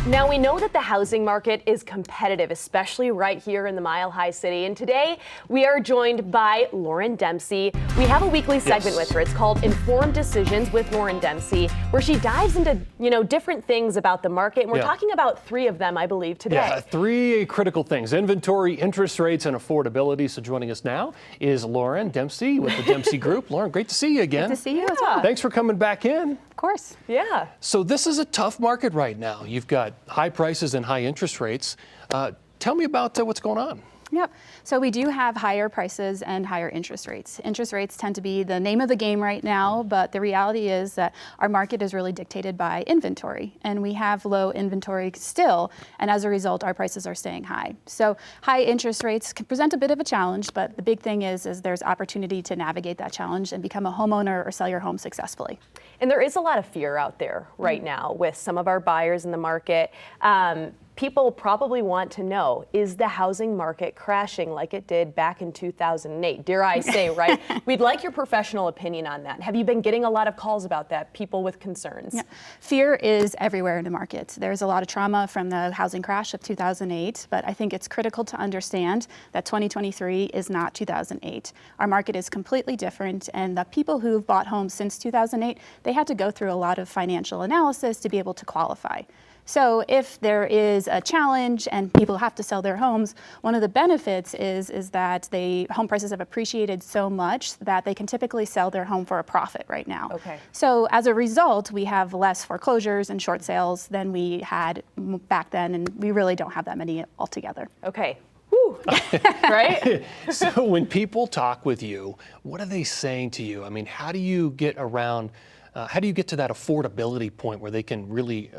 Now, we know that the housing market is competitive, especially right here in the Mile High City. And today we are joined by Lauryn Dempsey. We have a weekly segment with her. It's called Informed Decisions with Lauryn Dempsey, where she dives into, different things about the market. And we're talking about three of them, I believe, today. Yeah, three critical things: inventory, interest rates, and affordability. So joining us now is Lauryn Dempsey with the Dempsey Group. Lauryn, great to see you again. Good to see you as well. Thanks for coming back in. Of course. Yeah. So this is a tough market right now. You've got high prices and high interest rates. Tell me about what's going on. Yep. So we do have higher prices and higher interest rates. Interest rates tend to be the name of the game right now, but the reality is that our market is really dictated by inventory, and we have low inventory still, and as a result, our prices are staying high. So high interest rates can present a bit of a challenge, but the big thing is there's opportunity to navigate that challenge and become a homeowner or sell your home successfully. And there is a lot of fear out there right now with some of our buyers in the market. People probably want to know, is the housing market crashing like it did back in 2008? Dare I say, right? We'd like your professional opinion on that. Have you been getting a lot of calls about that, people with concerns? Yeah. Fear is everywhere in the market. There's a lot of trauma from the housing crash of 2008, but I think it's critical to understand that 2023 is not 2008. Our market is completely different, and the people who've bought homes since 2008, they had to go through a lot of financial analysis to be able to qualify. So if there is a challenge and people have to sell their homes, one of the benefits is that home prices have appreciated so much that they can typically sell their home for a profit right now. Okay. So as a result, we have less foreclosures and short sales than we had back then, and we really don't have that many altogether. Okay. Whew. Right? So when people talk with you, what are they saying to you? I mean, how do you get around? How do you get to that affordability point where they can really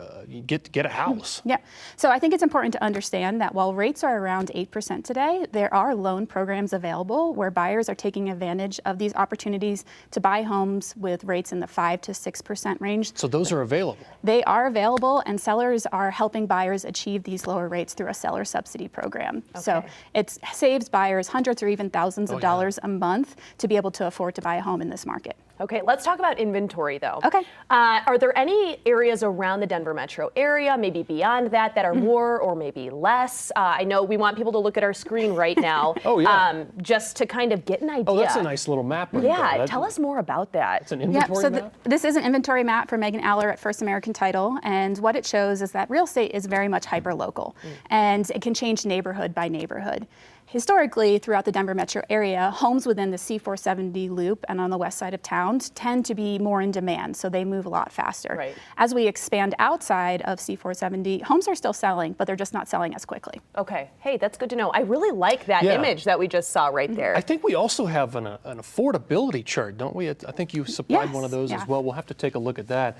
get a house? Yeah. So I think it's important to understand that while rates are around 8% today, there are loan programs available where buyers are taking advantage of these opportunities to buy homes with rates in the 5 to 6% range. So those are available? They are available, and sellers are helping buyers achieve these lower rates through a seller subsidy program. Okay. So it saves buyers hundreds or even thousands of dollars a month to be able to afford to buy a home in this market. Okay, let's talk about inventory though. Okay. Are there any areas around the Denver metro area, maybe beyond that, that are more or maybe less? I know we want people to look at our screen right now. Oh, yeah. Just to kind of get an idea. Oh, that's a nice little map right there. Tell us more about that. It's an inventory map? This is an inventory map for Megan Aller at First American Title, and what it shows is that real estate is very much hyper-local, and it can change neighborhood by neighborhood. Historically, throughout the Denver metro area, homes within the C470 loop and on the west side of town tend to be more in demand, so they move a lot faster. Right. As we expand outside of C470, homes are still selling, but they're just not selling as quickly. Okay. Hey, that's good to know. I really like that image that we just saw right there. I think we also have an affordability chart, don't we? I think you supplied one of those as well. We'll have to take a look at that.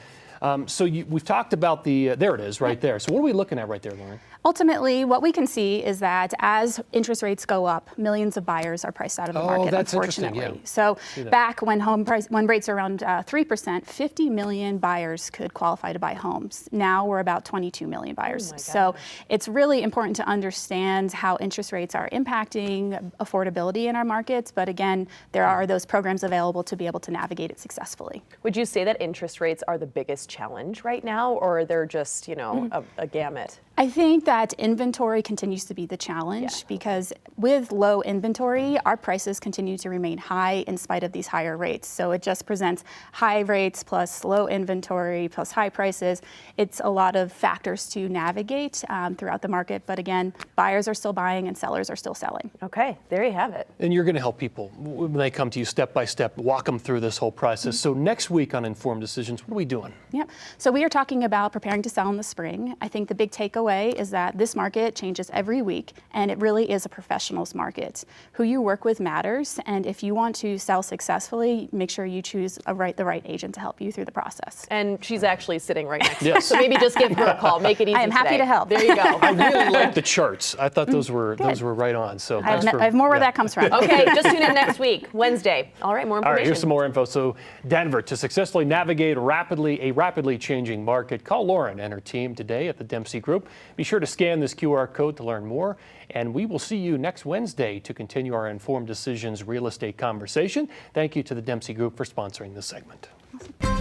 So we've talked about there it is right there. So what are we looking at right there, Lauryn? Ultimately, what we can see is that as interest rates go up, millions of buyers are priced out of the market, that's unfortunately. interesting, yeah. So back when rates are around 3%, 50 million buyers could qualify to buy homes. Now we're about 22 million buyers. So it's really important to understand how interest rates are impacting affordability in our markets. But again, there are those programs available to be able to navigate it successfully. Would you say that interest rates are the biggest challenge right now, or they're just, a gamut? I think that inventory continues to be the challenge because with low inventory, our prices continue to remain high in spite of these higher rates. So it just presents high rates plus low inventory plus high prices. It's a lot of factors to navigate throughout the market. But again, buyers are still buying and sellers are still selling. Okay, there you have it. And you're going to help people when they come to you step by step, walk them through this whole process. So next week on Informed Decisions, what are we doing? Yeah, so we are talking about preparing to sell in the spring. I think the big takeaway is that this market changes every week, and it really is a professional's market. Who you work with matters, and if you want to sell successfully, make sure you choose the right agent to help you through the process. And she's actually sitting right next to us, so maybe just give her a call, make it easy. I am happy to help. There you go. I really like the charts. I thought those were right on. So I have more where that comes from. Okay, just tune in next week, Wednesday. All right, more information. All right, here's some more info. So Denver, to successfully navigate a rapidly changing market, call Lauryn and her team today at the Dempsey Group. Be sure to scan this QR code to learn more, and we will see you next Wednesday to continue our Informed Decisions real estate conversation. Thank you to the Dempsey Group for sponsoring this segment. Awesome.